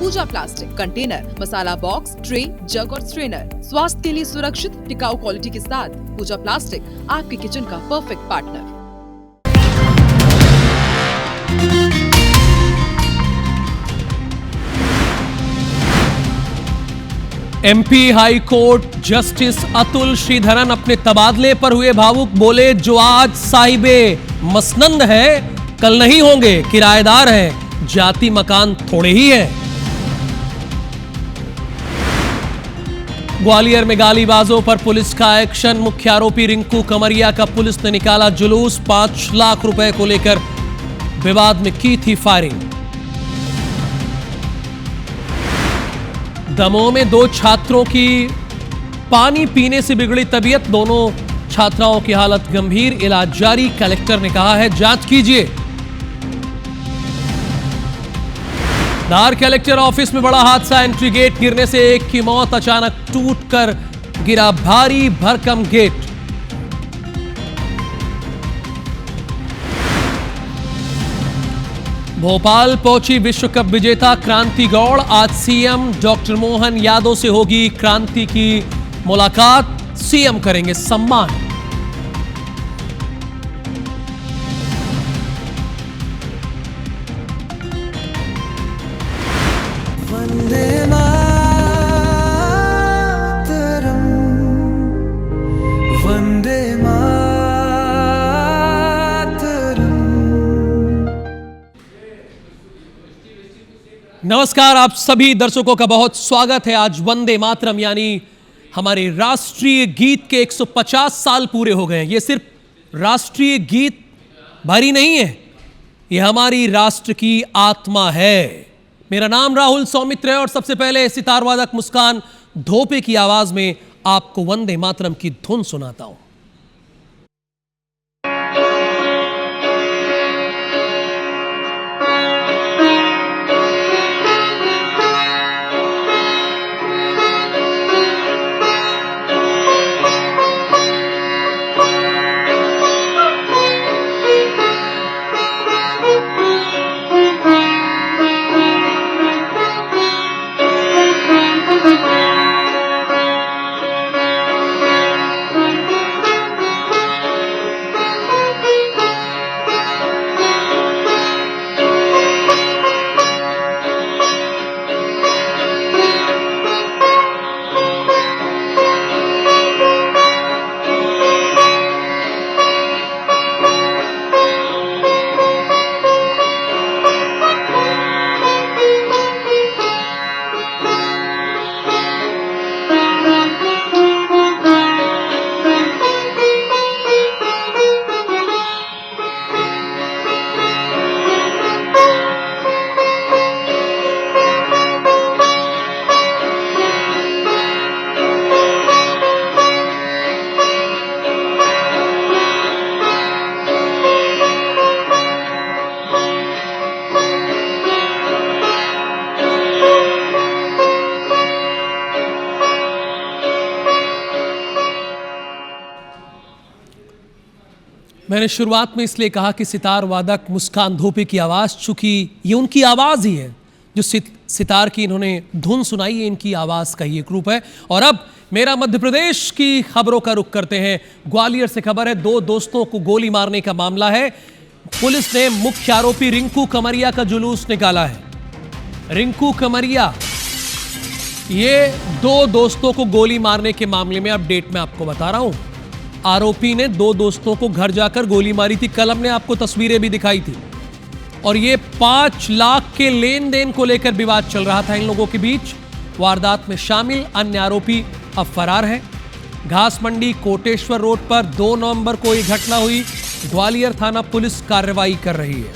पूजा plastic container, मसाला box, tray, जग और strainer. स्वास्थ्य के लिए सुरक्षित टिकाऊ क्वालिटी के साथ पूजा प्लास्टिक आपके किचन का perfect partner. MP high court justice Atul Sreedharan अपने तबादले पर हुए भावुक। बोले, जो आज साहिबे मसनंद है कल नहीं होंगे, किराएदार हैं, जाति मकान थोड़े ही हैं। ग्वालियर में गालीबाजों पर पुलिस का एक्शन। मुख्य आरोपी रिंकू कमरिया का पुलिस ने निकाला जुलूस। 5 लाख रुपए को लेकर विवाद में की थी फायरिंग। दमोह में 2 छात्रों की पानी पीने से बिगड़ी तबीयत। दोनों छात्राओं की हालत गंभीर, इलाज जारी। कलेक्टर ने कहा है जांच कीजिए। धार कलेक्टर ऑफिस में बड़ा हादसा। एंट्री गेट गिरने से एक की मौत। अचानक टूटकर गिरा भारी भरकम गेट। भोपाल पहुंची विश्व कप विजेता क्रांति गौड़। आज सीएम डॉक्टर मोहन यादव से होगी क्रांति की मुलाकात। सीएम करेंगे सम्मान। वंदे मातरम, वंदे नमस्कार, आप सभी दर्शकों का बहुत स्वागत है। आज वंदे मातरम यानी हमारे राष्ट्रीय गीत के 150 साल पूरे हो गए हैं। ये सिर्फ राष्ट्रीय गीत भरी नहीं है, ये हमारी राष्ट्र की आत्मा है। मेरा नाम राहुल सौमित्र है और सबसे पहले सितार वादक मुस्कान धोपे की आवाज में आपको वंदे मातरम की धुन सुनाता हूं। मैंने शुरुआत में इसलिए कहा कि सितार वादक मुस्कान धोपे की आवाज़, चूंकि ये उनकी आवाज़ ही है जो सितार की इन्होंने धुन सुनाई है, इनकी आवाज़ का ही एक रूप है। और अब मेरा मध्य प्रदेश की खबरों का रुख करते हैं। ग्वालियर से खबर है, 2 दोस्तों को गोली मारने का मामला है। पुलिस ने मुख्य आरोपी रिंकू कमरिया का जुलूस निकाला है। रिंकू कमरिया, ये 2 दोस्तों को गोली मारने के मामले में अपडेट मैं आपको बता रहा हूं। आरोपी ने 2 दोस्तों को घर जाकर गोली मारी थी। कल हमने आपको तस्वीरें भी दिखाई थी। और ये 5 लाख के लेन देन को लेकर विवाद चल रहा था इन लोगों के बीच। वारदात में शामिल अन्य आरोपी अब फरार है। घास मंडी कोटेश्वर रोड पर 2 नवंबर को यह घटना हुई। ग्वालियर थाना पुलिस कार्रवाई कर रही है।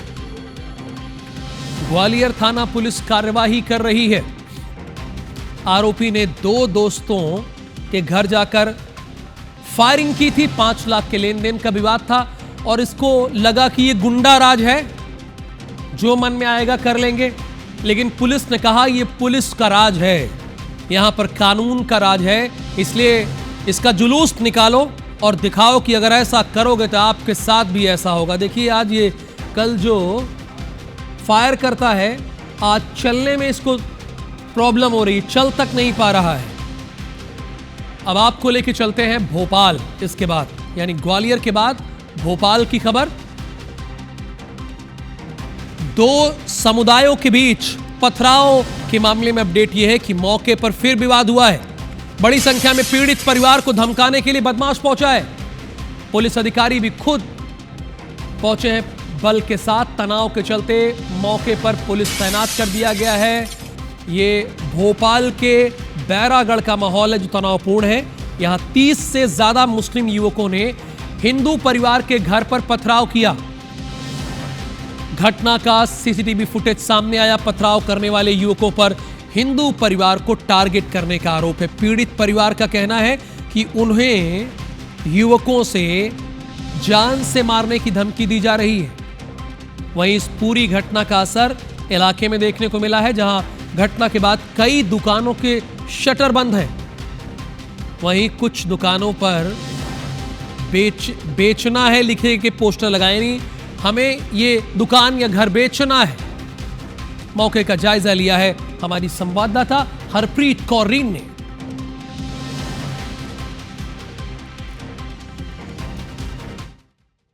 ग्वालियर थाना पुलिस कार्रवाई कर रही है। आरोपी ने 2 दोस्तों के घर जाकर फायरिंग की थी। 5 लाख के लेन देन का विवाद था और इसको लगा कि ये गुंडा राज है, जो मन में आएगा कर लेंगे। लेकिन पुलिस ने कहा ये पुलिस का राज है, यहां पर कानून का राज है, इसलिए इसका जुलूस निकालो और दिखाओ कि अगर ऐसा करोगे तो आपके साथ भी ऐसा होगा। देखिए आज ये कल जो फायर करता है, आज चलने में इसको प्रॉब्लम हो रही, चल तक नहीं पा रहा है। अब आपको लेके चलते हैं भोपाल, इसके बाद यानी ग्वालियर के बाद भोपाल की खबर। दो समुदायों के बीच पथराव के मामले में अपडेट यह है कि मौके पर फिर विवाद हुआ है। बड़ी संख्या में पीड़ित परिवार को धमकाने के लिए बदमाश पहुंचा है। पुलिस अधिकारी भी खुद पहुंचे हैं बल के साथ। तनाव के चलते मौके पर पुलिस तैनात कर दिया गया है। ये भोपाल के बैरागढ़ का माहौल है जो तनावपूर्ण है। यहां 30 से ज्यादा मुस्लिम युवकों ने हिंदू परिवार के घर पर पथराव किया। घटना का सीसीटीवी फुटेज सामने आया। पथराव करने वाले युवकों पर हिंदू परिवार को टारगेट करने का आरोप है। पीड़ित परिवार का कहना है कि उन्हें युवकों से जान से मारने की धमकी दी जा रही है। वहीं इस पूरी घटना का असर इलाके में देखने को मिला है, जहां घटना के बाद कई दुकानों के शटर बंद हैं। वहीं कुछ दुकानों पर बेचना है लिखे के पोस्टर लगाए नहीं, हमें ये दुकान या घर बेचना है। मौके का जायजा लिया है हमारी संवाददाता हरप्रीत कौर रीन ने।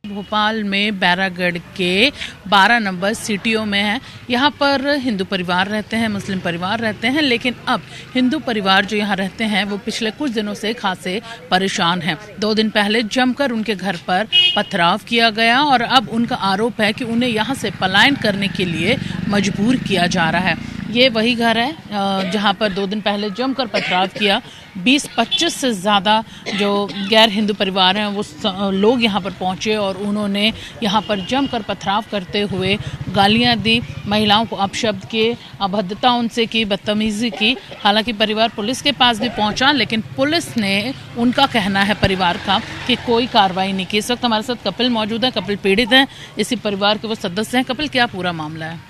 भोपाल में बैरागढ़ के 12 नंबर सिटियों में है। यहाँ पर हिंदू परिवार रहते हैं, मुस्लिम परिवार रहते हैं, लेकिन अब हिंदू परिवार जो यहाँ रहते हैं वो पिछले कुछ दिनों से खासे परेशान हैं। 2 दिन पहले जमकर उनके घर पर पथराव किया गया और अब उनका आरोप है कि उन्हें यहाँ से पलायन करने के लिए मजबूर किया जा रहा है। ये वही घर है जहाँ पर 2 दिन पहले जमकर पथराव किया। 20-25 से ज़्यादा जो गैर हिंदू परिवार हैं वो लोग यहाँ पर पहुँचे और उन्होंने यहाँ पर जमकर पथराव करते हुए गालियाँ दी, महिलाओं को अपशब्द किए, अभद्रता उनसे की, बदतमीज़ी की। हालांकि परिवार पुलिस के पास भी पहुँचा, लेकिन पुलिस ने, उनका कहना है परिवार का, कि कोई कार्रवाई नहीं की। इस वक्त हमारे साथ कपिल मौजूद है। कपिल पीड़ित हैं, इसी परिवार के वो सदस्य हैं। कपिल, क्या पूरा मामला है?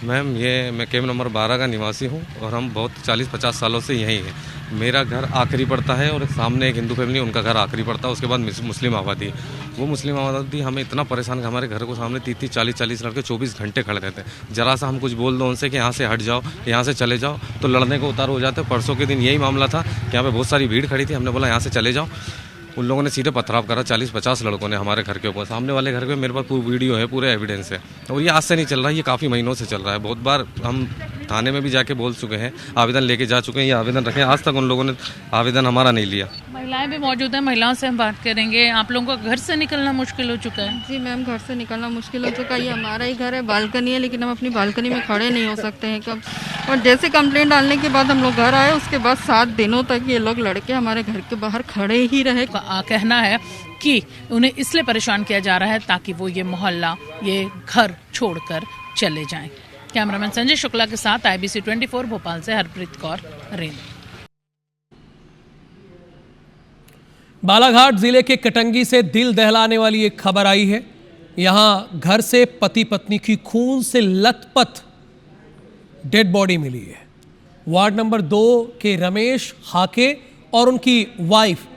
मैम, मैं कैंप नंबर 12 का निवासी हूँ और हम बहुत 40-50 सालों से यहीं हैं। मेरा घर आखिरी पड़ता है और सामने एक हिंदू फैमिली, उनका घर आखिरी पड़ता है। उसके बाद मुस्लिम आबादी। वो मुस्लिम आबादी हमें इतना परेशान, हमारे घर को सामने 30-40 लड़के 24 घंटे खड़े रहते हैं। जरा सा हम कुछ बोल दो उनसे कि यहाँ से हट जाओ, यहाँ से चले जाओ, तो लड़ने को उतार हो जाते। परसों के दिन यही मामला था कि यहाँ पे बहुत सारी भीड़ खड़ी थी। हमने बोला यहाँ से चले जाओ, उन लोगों ने सीधे पथराव करा। 40-50 लड़कों ने हमारे घर के ऊपर। सामने वाले घर पे मेरे पास पूरी वीडियो है, पूरे एविडेंस है। और ये आज से नहीं चल रहा है, ये काफ़ी महीनों से चल रहा है। बहुत बार हम थाने में भी जाके बोल चुके हैं, आवेदन लेके जा चुके हैं, ये आवेदन रखे। आज तक उन लोगों ने आवेदन हमारा नहीं लिया। महिलाएं भी मौजूद हैं, महिलाओं से हम बात करेंगे। आप लोगों का घर से निकलना मुश्किल हो चुका है? जी मैम, घर से निकलना मुश्किल हो चुका है। ये हमारा ही घर है, बालकनी है, लेकिन हम अपनी बालकनी में खड़े नहीं हो सकते हैं कब। और जैसे कंप्लेंट डालने के बाद हम लोग घर आए, उसके बाद 7 दिनों तक ये लोग लड़के हमारे घर के बाहर खड़े ही रहे। कहना है कि उन्हें इसलिए परेशान किया जा रहा है ताकि वो ये मोहल्ला, ये घर छोड़कर चले जाएं। कैमरामैन संजय शुक्ला के साथ IBC 24 भोपाल से हरप्रीत कौर रीन। बालाघाट जिले के कटंगी से दिल दहलाने वाली एक खबर आई है। यहां घर से पति पत्नी की खून से लथपथ डेड बॉडी मिली है। वार्ड नंबर 2 के रमेश हाके और उनकी वाइफ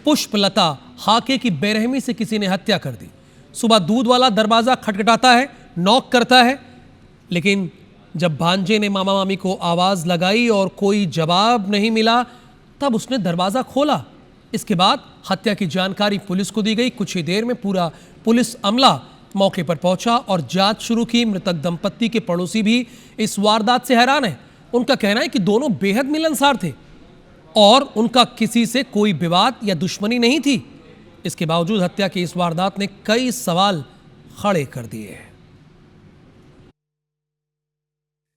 पुष्पलता हाके की बेरहमी से किसी ने हत्या कर दी। सुबह दूध वाला दरवाजा खटखटाता है, नॉक करता है, लेकिन जब भांजे ने मामा मामी को आवाज लगाई और कोई जवाब नहीं मिला, तब उसने दरवाजा खोला। इसके बाद हत्या की जानकारी पुलिस को दी गई। कुछ ही देर में पूरा पुलिस अमला मौके पर पहुंचा और जांच शुरू की। मृतक दंपत्ति के पड़ोसी भी इस वारदात से हैरान है। उनका कहना है कि दोनों बेहद मिलनसार थे और उनका किसी से कोई विवाद या दुश्मनी नहीं थी। इसके बावजूद हत्या की इस वारदात ने कई सवाल खड़े कर दिए हैं।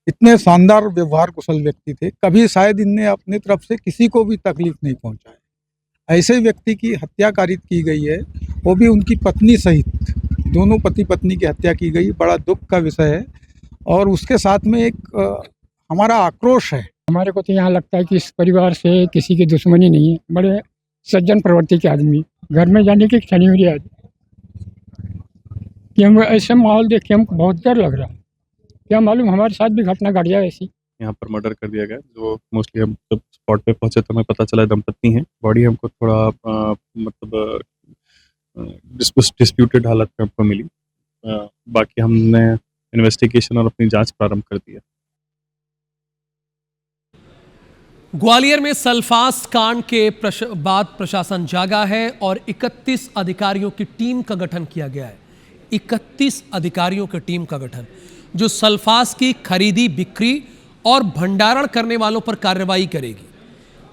इतने शानदार व्यवहार कुशल व्यक्ति थे, कभी शायद इनने अपनी तरफ से किसी को भी तकलीफ नहीं पहुंचाई। ऐसे व्यक्ति की हत्या कारित की गई है, वो भी उनकी पत्नी सहित। दोनों पति पत्नी की हत्या की गई, बड़ा दुख का विषय है। और उसके साथ में एक हमारा आक्रोश है। हमारे को तो यहाँ लगता है कि इस परिवार से किसी की दुश्मनी नहीं है। बड़े सज्जन प्रवृत्ति के आदमी, घर में जाने की क्षण हो रही कि हम ऐसे माहौल देख के हमको बहुत डर लग रहा है। क्या मालूम हमारे साथ भी घटना घट जाए ऐसी। यहाँ पर मर्डर कर दिया गया, जो मोस्टली हम जब स्पॉट पे पहुंचे तो हमें पता चला दंपत्ति हैं। बॉडी हमको थोड़ा मतलब डिस्प्यूटेड हालत में हमको मिली। बाकी हमने इन्वेस्टिगेशन और अपनी जांच प्रारंभ कर दिया। ग्वालियर में सल्फास कांड के बाद प्रशासन जागा है और 31 अधिकारियों की टीम का गठन किया गया है। 31 अधिकारियों की टीम का गठन जो सल्फास की खरीदी, बिक्री और भंडारण करने वालों पर कार्रवाई करेगी।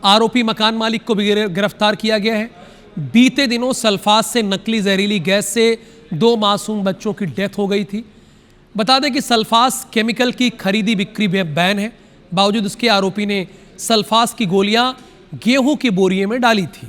आरोपी मकान मालिक को भी गिरफ्तार किया गया है। बीते दिनों सल्फास से नकली जहरीली गैस से 2 मासूम बच्चों की डेथ हो गई थी। बता दें कि सल्फास केमिकल की खरीदी बिक्री बैन है, बावजूद उसके आरोपी ने सल्फास की गोलियां गेहूं की बोरियों में डाली थी।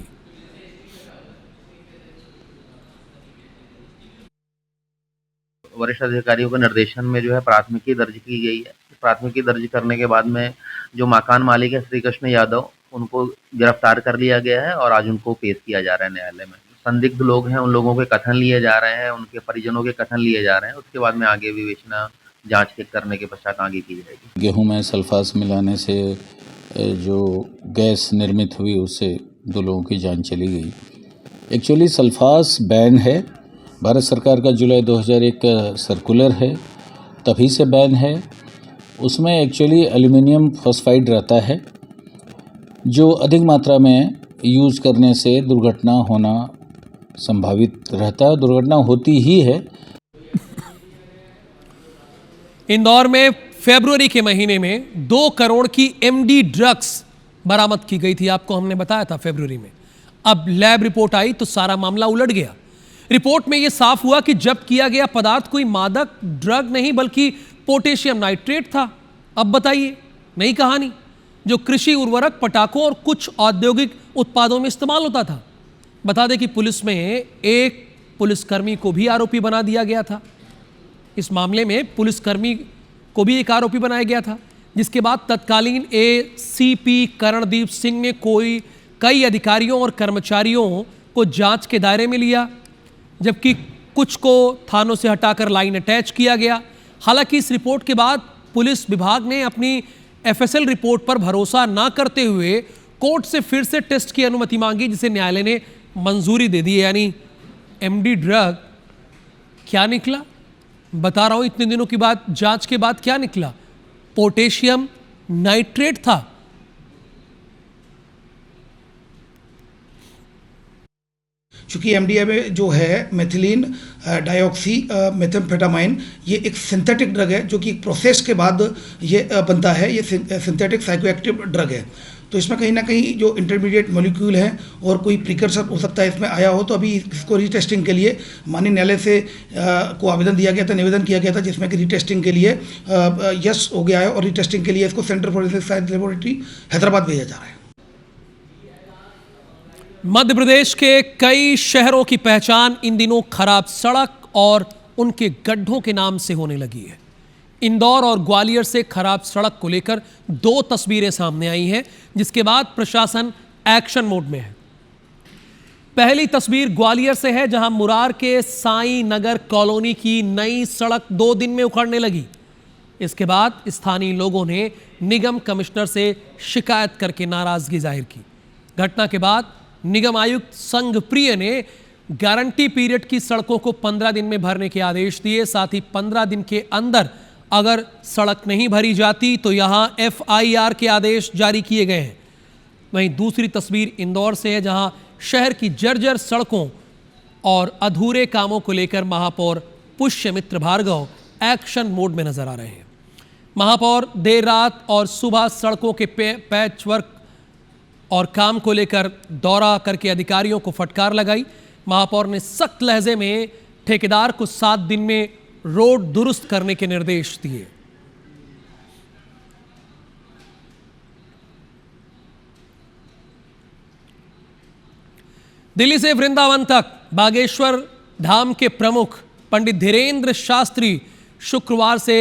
वरिष्ठ अधिकारियों के निर्देशन में जो है प्राथमिकी दर्ज की गई है। प्राथमिकी दर्ज करने के बाद में जो मकान मालिक है श्री कृष्ण यादव, उनको गिरफ्तार कर लिया गया है और आज उनको पेश किया जा रहा है न्यायालय में। संदिग्ध लोग हैं, उन लोगों के कथन लिए जा रहे हैं, उनके परिजनों के कथन लिए जा रहे हैं। उसके बाद में आगे विवेचना जांच करने के पश्चात आगे की जाएगी। गेहूं में सल्फास मिलाने से जो गैस निर्मित हुई उससे 2 लोगों की जान चली गई। एक्चुअली सल्फास बैन है, भारत सरकार का जुलाई 2001 का सर्कुलर है, तभी से बैन है। उसमें एक्चुअली एल्युमिनियम फॉस्फाइड रहता है जो अधिक मात्रा में यूज़ करने से दुर्घटना होना संभावित रहता है, दुर्घटना होती ही है। इंदौर में फरवरी के महीने में 2 करोड़ की MD ड्रग्स बरामद की गई थी, आपको हमने बताया था फरवरी में। अब लैब रिपोर्ट आई तो सारा मामला उलट गया। रिपोर्ट में यह साफ हुआ कि जब्त किया गया पदार्थ कोई मादक ड्रग नहीं बल्कि पोटेशियम नाइट्रेट था। अब बताइए नई कहानी, जो कृषि उर्वरक, पटाखों और कुछ औद्योगिक उत्पादों में इस्तेमाल होता था। बता दें कि पुलिस में एक पुलिसकर्मी को भी आरोपी बना दिया गया था। इस मामले में पुलिसकर्मी को भी एक आरोपी बनाया गया था, जिसके बाद तत्कालीन ACP करणदीप सिंह ने कई अधिकारियों और कर्मचारियों को जांच के दायरे में लिया, जबकि कुछ को थानों से हटाकर लाइन अटैच किया गया। हालांकि इस रिपोर्ट के बाद पुलिस विभाग ने अपनी FSL रिपोर्ट पर भरोसा ना करते हुए कोर्ट से फिर से टेस्ट की अनुमति मांगी, जिसे न्यायालय ने मंजूरी दे दी। यानी MD ड्रग क्या निकला, बता रहा हूं इतने दिनों की बाद, जांच के बाद क्या निकला, पोटेशियम नाइट्रेट था। चूँकि MDMA में जो है मेथिलीन डाइऑक्सी मेथाम्फेटामाइन, ये एक सिंथेटिक ड्रग है जो कि प्रोसेस के बाद ये बनता है। ये सिंथेटिक साइकोएक्टिव ड्रग है, तो इसमें कहीं ना कहीं जो इंटरमीडिएट मॉलिक्यूल है और कोई प्रिकर्सर हो सकता है इसमें आया हो। तो अभी इसको रीटेस्टिंग के लिए माननीय न्यायालय से को आवेदन दिया गया था, निवेदन किया गया था, जिसमें कि रीटेस्टिंग के लिए यस हो गया है और रीटेस्टिंग के लिए इसको centre for science laboratory Hyderabad भेजा जा रहा है। मध्य प्रदेश के कई शहरों की पहचान इन दिनों खराब सड़क और उनके गड्ढों के नाम से होने लगी है। इंदौर और ग्वालियर से खराब सड़क को लेकर 2 तस्वीरें सामने आई हैं, जिसके बाद प्रशासन एक्शन मोड में है। पहली तस्वीर ग्वालियर से है, जहां मुरार के साई नगर कॉलोनी की नई सड़क 2 दिन में उखड़ने लगी। इसके बाद स्थानीय लोगों ने निगम कमिश्नर से शिकायत करके नाराजगी जाहिर की। घटना के बाद निगम आयुक्त संघप्रिय ने गारंटी पीरियड की सड़कों को 15 दिन में भरने के आदेश दिए। साथ ही 15 दिन के अंदर अगर सड़क नहीं भरी जाती तो यहां FIR के आदेश जारी किए गए हैं। वहीं दूसरी तस्वीर इंदौर से है, जहां शहर की जर्जर सड़कों और अधूरे कामों को लेकर महापौर पुष्यमित्र भार्गव एक्शन मोड में नजर आ रहे हैं। महापौर देर रात और सुबह सड़कों के पैचवर्क और काम को लेकर दौरा करके अधिकारियों को फटकार लगाई। महापौर ने सख्त लहजे में ठेकेदार को 7 दिन में रोड दुरुस्त करने के निर्देश दिए। दिल्ली से वृंदावन तक बागेश्वर धाम के प्रमुख पंडित धीरेन्द्र शास्त्री शुक्रवार से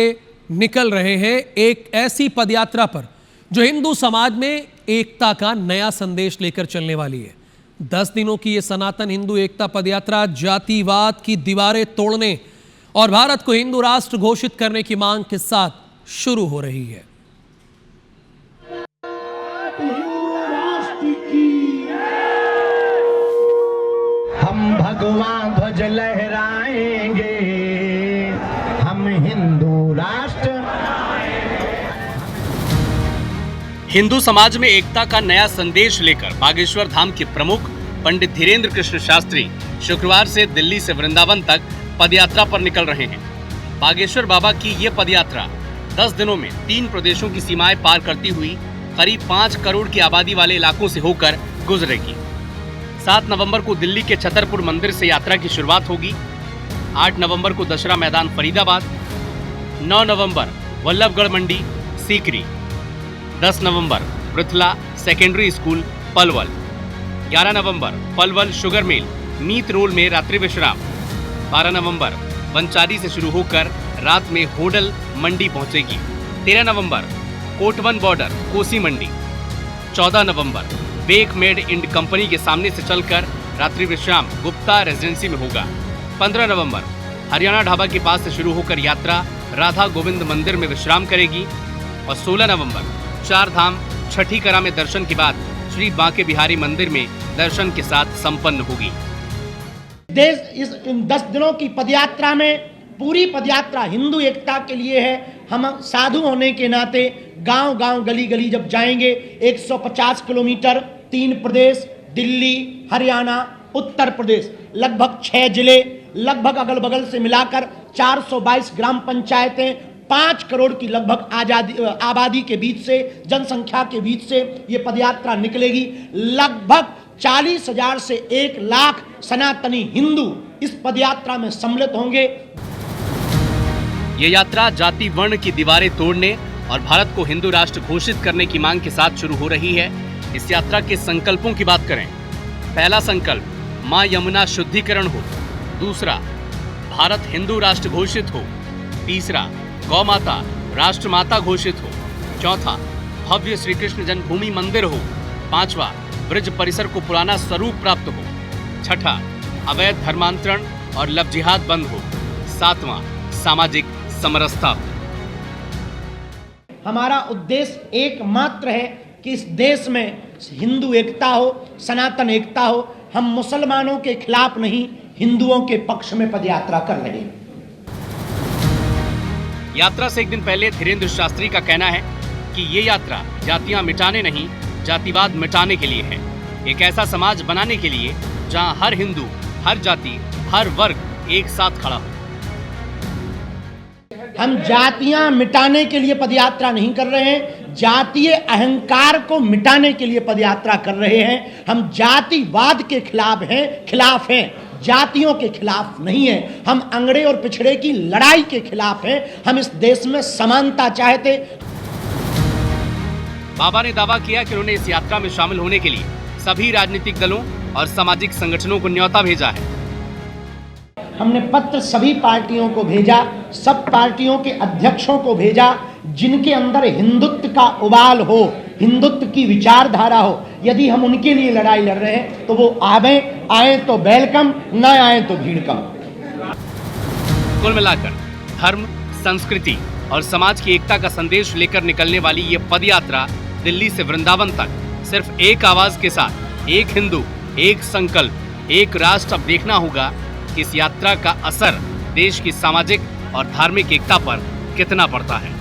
निकल रहे हैं एक ऐसी पदयात्रा पर जो हिंदू समाज में एकता का नया संदेश लेकर चलने वाली है। 10 दिनों की यह सनातन हिंदू एकता पदयात्रा जातिवाद की दीवारें तोड़ने और भारत को हिंदू राष्ट्र घोषित करने की मांग के साथ शुरू हो रही है। हम भगवान ध्वज लहराएंगे, हम हिंदू राष्ट्र। हिंदू समाज में एकता का नया संदेश लेकर बागेश्वर धाम के प्रमुख पंडित धीरेन्द्र कृष्ण शास्त्री शुक्रवार से दिल्ली से वृंदावन तक पदयात्रा पर निकल रहे हैं। बागेश्वर बाबा की ये पदयात्रा 10 दिनों में 3 प्रदेशों की सीमाएं पार करती हुई करीब 5 करोड़ की आबादी वाले इलाकों से होकर गुजरेगी। 7 नवंबर को दिल्ली के छतरपुर मंदिर से यात्रा की शुरुआत होगी। 8 नवंबर को दशहरा मैदान फरीदाबाद, 9 नवंबर वल्लभगढ़ मंडी सीकरी, 10 नवंबर पृथला सेकेंडरी स्कूल पलवल, 11 नवंबर पलवल शुगर मिल मीत रोल में रात्रि विश्राम, 12 नवंबर बंचारी से शुरू होकर रात में होडल मंडी पहुंचेगी, 13 नवंबर कोटवन बॉर्डर कोसी मंडी, 14 नवंबर बेक मेड इंड कंपनी के सामने से चलकर रात्रि विश्राम गुप्ता रेजिडेंसी में होगा, 15 नवंबर हरियाणा ढाबा के पास से शुरू होकर यात्रा राधा गोविंद मंदिर में विश्राम करेगी और 16 नवंबर 4 धाम छठी करा में दर्शन के बाद श्री बांके बिहारी मंदिर में दर्शन के साथ संपन्न होगी। देश इन 10 दिनों की पदयात्रा में पूरी पदयात्रा हिंदू एकता के लिए है। हम साधु होने के नाते गांव गांव गली गली जब जाएंगे 150 किलोमीटर 3 प्रदेश दिल्ली, हरियाणा, उत्तर प्रदेश, लगभग 6 जिले, लगभग अगल बगल से मिलाकर 422 ग्राम पंचायतें, 5 करोड़ की लगभग आबादी के बीच से, जनसंख्या के बीच से ये पदयात्रा निकलेगी। लगभग 40,000 से 1 लाख सनातनी हिंदू इस पदयात्रा में सम्मिलित होंगे। ये यात्रा जाति वर्ण की दीवारें तोड़ने और भारत को हिंदू राष्ट्र घोषित करने की मांग के साथ शुरू हो रही है। इस यात्रा के संकल्पों की बात करें, पहला संकल्प मां यमुना शुद्धिकरण हो, दूसरा भारत हिंदू राष्ट्र घोषित हो, तीसरा गौ माता राष्ट्र माता घोषित हो, चौथा भव्य श्री कृष्ण जन्मभूमि मंदिर हो, पांचवा ब्रज परिसर को पुराना स्वरूप प्राप्त हो, छठा अवैध धर्मांतरण और लव जिहाद बंद हो, सातवां सामाजिक समरसता हो। हमारा उद्देश्य एकमात्र है कि इस देश में हिंदू एकता हो, सनातन एकता हो। हम मुसलमानों के खिलाफ नहीं, हिंदुओं के पक्ष में पदयात्रा कर रहे हैं। यात्रा से एक दिन पहले धीरेन्द्र शास्त्री का कहना है कि ये यात्रा जातियां मिटाने नहीं, जातिवाद मिटाने के लिए है। एक ऐसा समाज बनाने के लिए जहां हर हिंदू, हर जाति, हर वर्ग एक साथ खड़ा हो। हम जातियां मिटाने के लिए पदयात्रा नहीं कर रहे हैं, जातीय अहंकार को मिटाने के लिए पदयात्रा कर रहे हैं। हम जातिवाद के खिलाफ हैं, जातियों के खिलाफ नहीं है। हम अंगड़े और पिछड़े की लड़ाई के खिलाफ हैं। हम इस देश में समानता चाहते। बाबा ने दावा किया कि उन्होंने इस यात्रा में शामिल होने के लिए सभी राजनीतिक दलों और सामाजिक संगठनों को न्योता भेजा है। हमने पत्र सभी पार्टियों को भेजा, सब पार्टियों के अध्यक्षों को भेजा, जिनके अंदर हिंदुत्व का उबाल हो, हिंदुत्व की विचारधारा हो। यदि हम उनके लिए लड़ाई लड़ रहे हैं तो वो आए तो वेलकम, न आए तो भीड़ कम। कुल मिलाकर धर्म, संस्कृति और समाज की एकता का संदेश लेकर निकलने वाली ये पदयात्रा दिल्ली से वृंदावन तक सिर्फ एक आवाज के साथ, एक हिंदू, एक संकल्प, एक राष्ट्र। अब देखना होगा कि इस यात्रा का असर देश की सामाजिक और धार्मिक एकता पर कितना पड़ता है।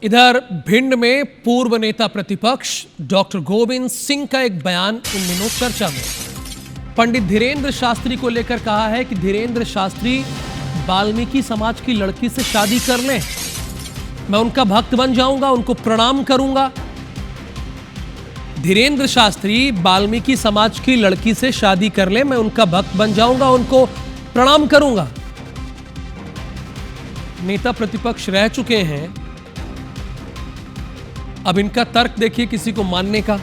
इधर भिंड में पूर्व नेता प्रतिपक्ष डॉक्टर गोविंद सिंह का एक बयान इन दिनों चर्चा में। पंडित धीरेन्द्र शास्त्री को लेकर कहा है कि धीरेन्द्र शास्त्री वाल्मीकि समाज की लड़की से शादी कर लें, मैं उनका भक्त बन जाऊंगा, उनको प्रणाम करूंगा। धीरेन्द्र शास्त्री वाल्मीकि समाज की लड़की से शादी कर ले, मैं उनका भक्त बन जाऊंगा, उनको प्रणाम करूंगा। नेता प्रतिपक्ष रह चुके हैं, अब इनका तर्क देखिए किसी को मानने का।